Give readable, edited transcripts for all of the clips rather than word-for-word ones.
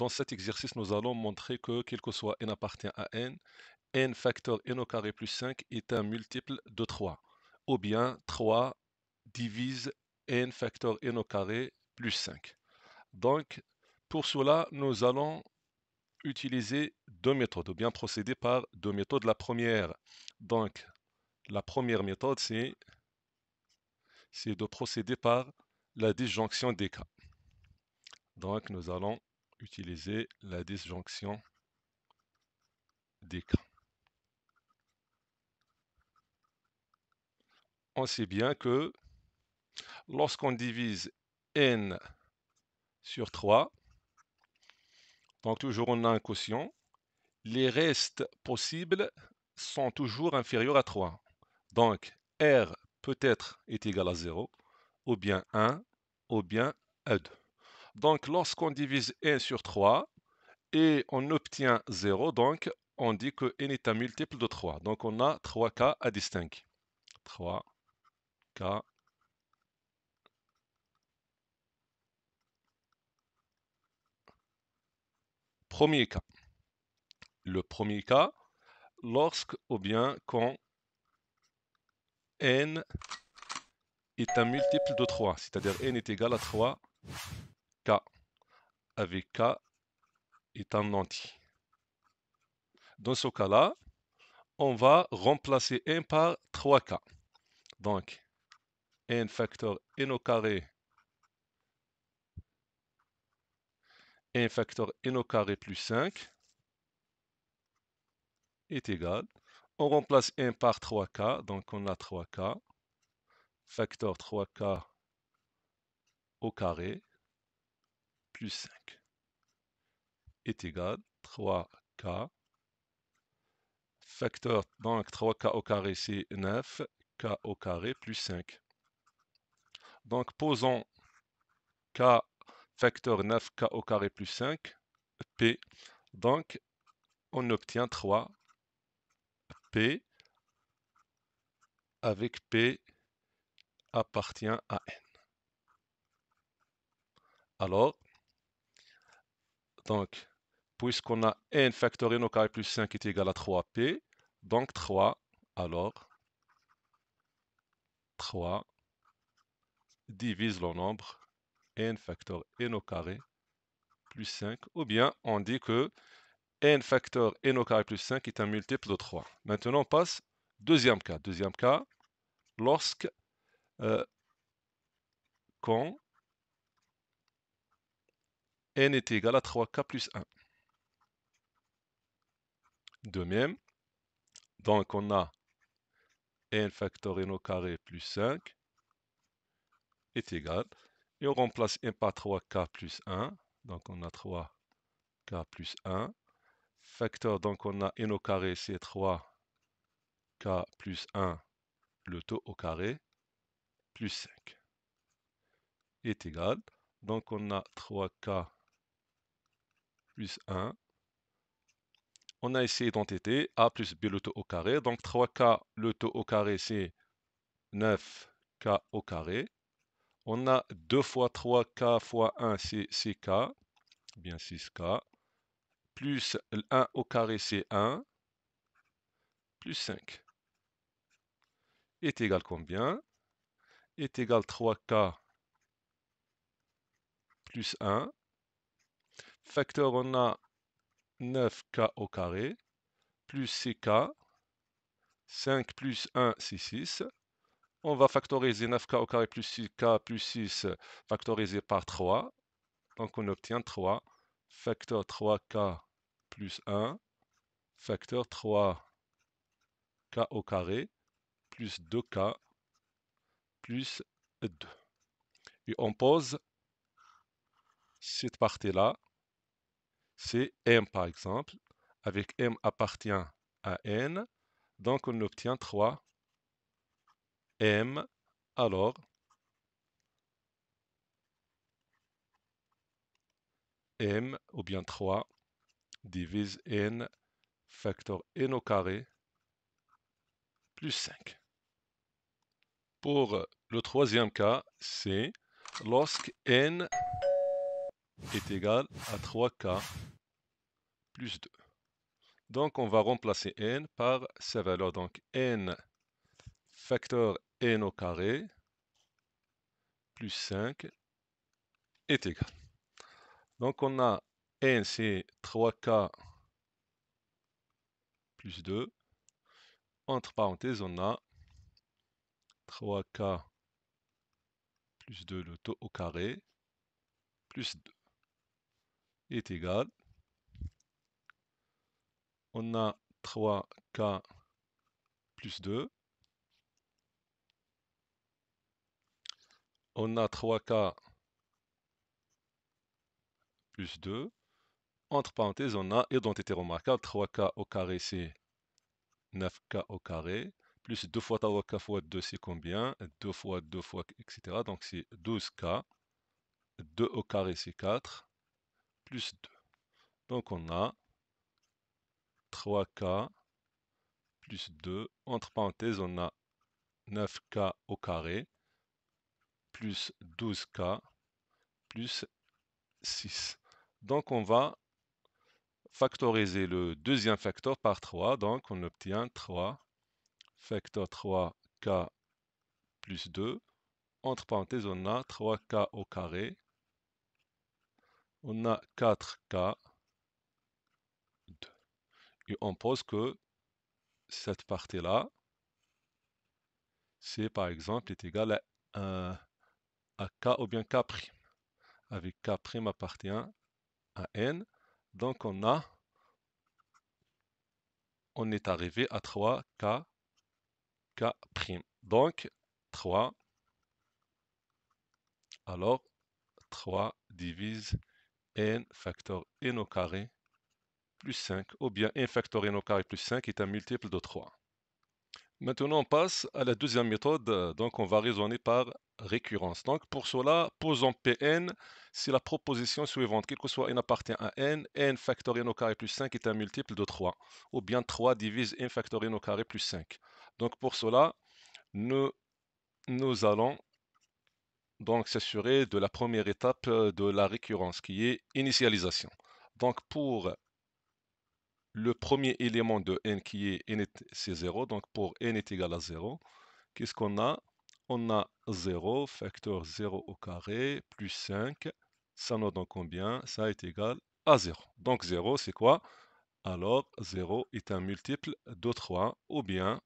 Dans cet exercice, nous allons montrer que, quel que soit n appartient à n facteur n au carré plus 5 est un multiple de 3. Ou bien 3 divise n facteur n au carré plus 5. Donc, pour cela, nous allons utiliser deux méthodes, ou bien procéder par deux méthodes. La première, donc, la première méthode, c'est de procéder par la disjonction des cas. Donc, nous allons utiliser la disjonction des cas. On sait bien que lorsqu'on divise n sur 3, donc toujours on a un quotient, les restes possibles sont toujours inférieurs à 3. Donc, R peut-être est égal à 0, ou bien 1, ou bien à 2. Donc, lorsqu'on divise n sur 3 et on obtient 0, donc on dit que n est un multiple de 3. Donc, on a 3 cas à distinguer. 3 cas. Premier cas. Le premier cas, lorsque ou bien quand n est un multiple de 3, c'est-à-dire n est égal à 3k, avec k est un entier. Dans ce cas-là, on va remplacer n par 3k. Donc, n facteur n au carré, n facteur n au carré plus 5 est égal. On remplace n par 3k, donc on a 3k, facteur 3k au carré plus 5 est égal 3k. Facteur, donc 3k au carré, c'est 9k au carré plus 5. Donc, posons k facteur 9k au carré plus 5, p. Donc, on obtient 3p avec p appartient à n. Alors, donc, puisqu'on a n facteur n au carré plus 5 est égal à 3p, donc 3, alors 3 divise le nombre n facteur n au carré plus 5, ou bien on dit que n facteur n au carré plus 5 est un multiple de 3. Maintenant, on passe deuxième cas. Deuxième cas, lorsque, quand n est égal à 3k plus 1. De même, donc on a n facteur n au carré plus 5 est égal, et on remplace n par 3k plus 1, donc on a 3k plus 1, facteur, donc on a n au carré, c'est 3k plus 1, le taux au carré, plus 5, est égal, donc on a 3k plus 1, on a essayé d'entêter a plus b le taux au carré, donc 3k le taux au carré, c'est 9k au carré. On a 2 fois 3k fois 1, c'est 6k, bien 6k, plus 1 au carré, c'est 1, plus 5, est égal combien? Est égal 3k plus 1, facteur, on a 9k au carré, plus 6k, 5 plus 1, c'est 6. On va factoriser 9k au carré plus 6k plus 6, factorisé par 3. Donc on obtient 3, facteur 3k plus 1, facteur 3k au carré, plus 2k, plus 2. Et on pose cette partie-là, c'est m par exemple, avec m appartient à n, donc on obtient 3m, alors m, ou bien 3, divise n, facteur n au carré, plus 5. Pour le troisième cas, c'est lorsque n est égal à 3k plus 2. Donc, on va remplacer n par sa valeur. Donc, n facteur n au carré plus 5 est égal. Donc, on a n, c'est 3k plus 2. Entre parenthèses, on a 3k plus 2, le taux au carré, plus 2 est égal. On a 3k plus 2. On a 3k plus 2. Entre parenthèses, on a identité remarquable. 3k au carré, c'est 9k au carré. Plus 2 fois 3k fois 2, c'est combien? 2 fois 2 fois, etc. Donc, c'est 12k. 2 au carré, c'est 4. Plus 2. Donc, on a 3k plus 2. Entre parenthèses, on a 9k au carré plus 12k plus 6. Donc, on va factoriser le deuxième facteur par 3. Donc, on obtient 3 facteur 3k plus 2. Entre parenthèses, on a 3k au carré. On a 4k 2. Et on pose que cette partie-là, c'est par exemple est égal à k ou bien k', avec k' appartient à n. Donc on est arrivé à 3k k'. Donc 3, alors 3 divise n facteur n au carré plus 5, ou bien n facteur n au carré plus 5 est un multiple de 3. Maintenant, on passe à la deuxième méthode. Donc, on va raisonner par récurrence. Donc, pour cela, posons Pn, c'est la proposition suivante. Quel que soit n appartient à n, n facteur n au carré plus 5 est un multiple de 3. Ou bien 3 divise n facteur n au carré plus 5. Donc, pour cela, nous allons donc s'assurer de la première étape de la récurrence, qui est initialisation. Donc, pour le premier élément de n qui est n, c'est 0. Donc, pour n est égal à 0, qu'est-ce qu'on a? On a 0, facteur 0 au carré, plus 5. Ça nous donne combien? Ça est égal à 0. Donc 0, c'est quoi? Alors 0 est un multiple de 3, ou bien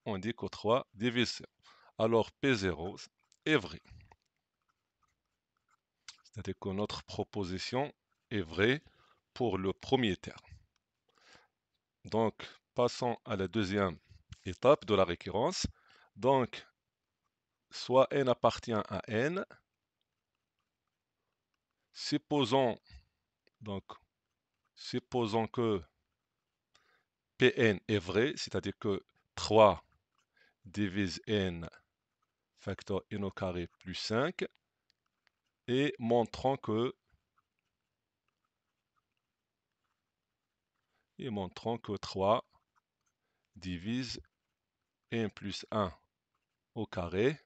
on dit que 3 divise 0. Alors P0 est vrai. C'est-à-dire que notre proposition est vraie pour le premier terme. Donc passons à la deuxième étape de la récurrence. Donc soit n appartient à n, supposons que Pn est vrai, c'est-à-dire que 3 divise n facteur n au carré plus 5, et montrons que 3 divise n plus 1 au carré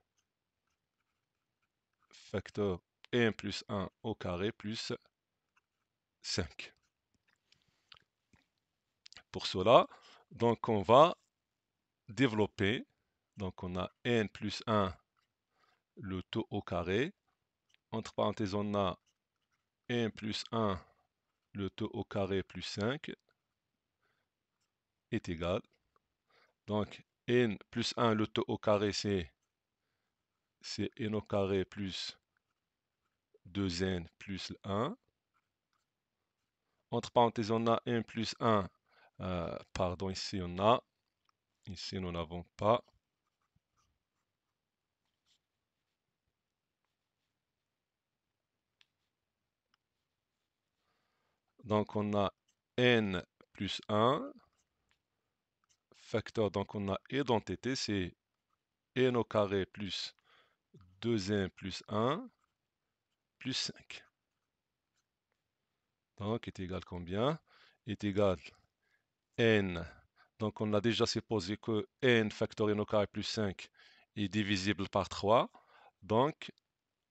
facteur n plus 1 au carré plus 5. Pour cela, donc on va développer, donc on a n plus 1 le tout au carré, entre parenthèses on a n plus 1 le tout au carré plus 5 est égal. Donc n plus 1 le tout au carré, c'est n au carré plus 2n plus 1. Entre parenthèses, on a n plus 1. Pardon, ici on a. Ici nous n'avons pas. Donc on a n plus 1. Facteur, donc on a identité, c'est n au carré plus 2n plus 1 plus 5. Donc est égal combien? Est égal n. Donc on a déjà supposé que n facteur n au carré plus 5 est divisible par 3. Donc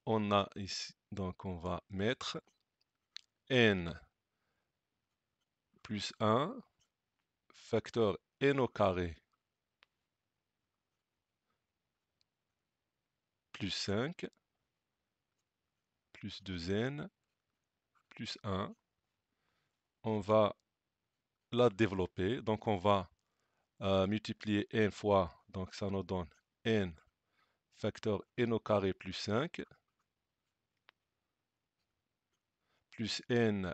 on a ici, donc on va mettre n plus 1 facteur n au carré plus 5 plus 2n plus 1. On va la développer. Donc on va multiplier n fois. Donc ça nous donne n facteur n au carré plus 5 plus n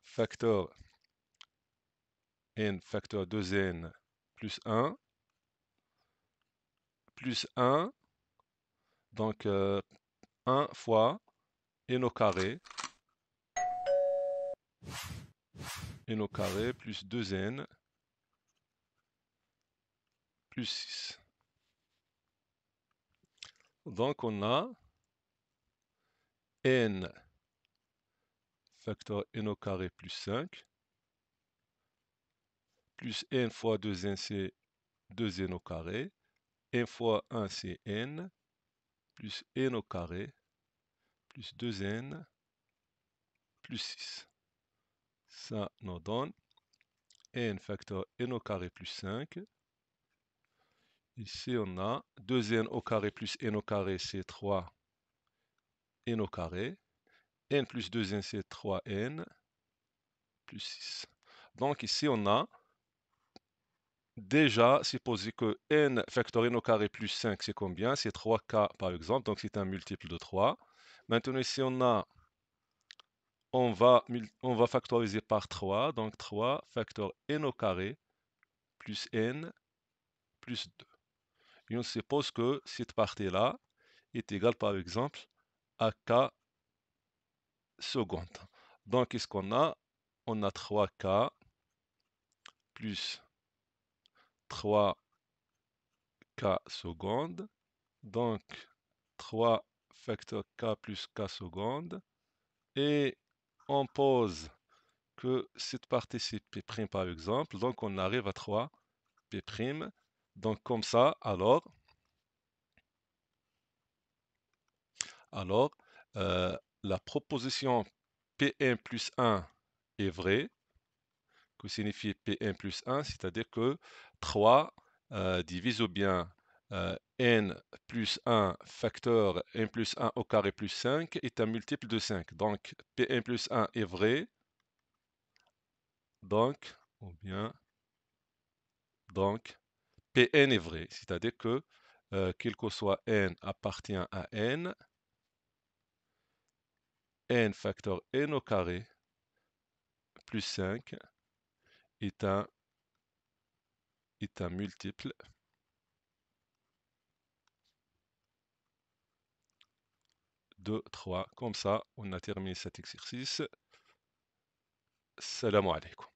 facteur 2n plus 1 plus 1. Donc 1 fois n au carré plus 2n plus 6. Donc on a n facteur n au carré plus 5 plus n fois 2n c'est 2n au carré, n fois 1 c'est n, plus n au carré plus 2n plus 6. Ça nous donne n facteur n au carré plus 5. Ici on a 2n au carré plus n au carré c'est 3 n au carré. N plus 2n c'est 3n plus 6. Donc ici on a déjà supposé que n facteur n au carré plus 5 c'est combien? C'est 3k par exemple, donc c'est un multiple de 3. Maintenant ici on va factoriser par 3, donc 3 facteur n au carré plus n plus 2. Et on suppose que cette partie-là est égale par exemple à k secondes. Donc qu'est-ce qu'on a? On a 3k plus 3k secondes, donc 3 facteur k plus k secondes, et on pose que cette partie c'est P' par exemple, donc on arrive à 3 P'. Donc comme ça, alors la proposition P1 plus 1 est vraie, que signifie P1 plus 1, c'est-à-dire que 3 divise ou bien n plus 1 facteur n plus 1 au carré plus 5 est un multiple de 5. Donc P1 plus 1 est vrai, donc, ou bien, donc Pn est vrai, c'est-à-dire que quel que soit n appartient à n, n facteur n au carré plus 5 est un multiple de 3. Comme ça, on a terminé cet exercice. Salam alaikum.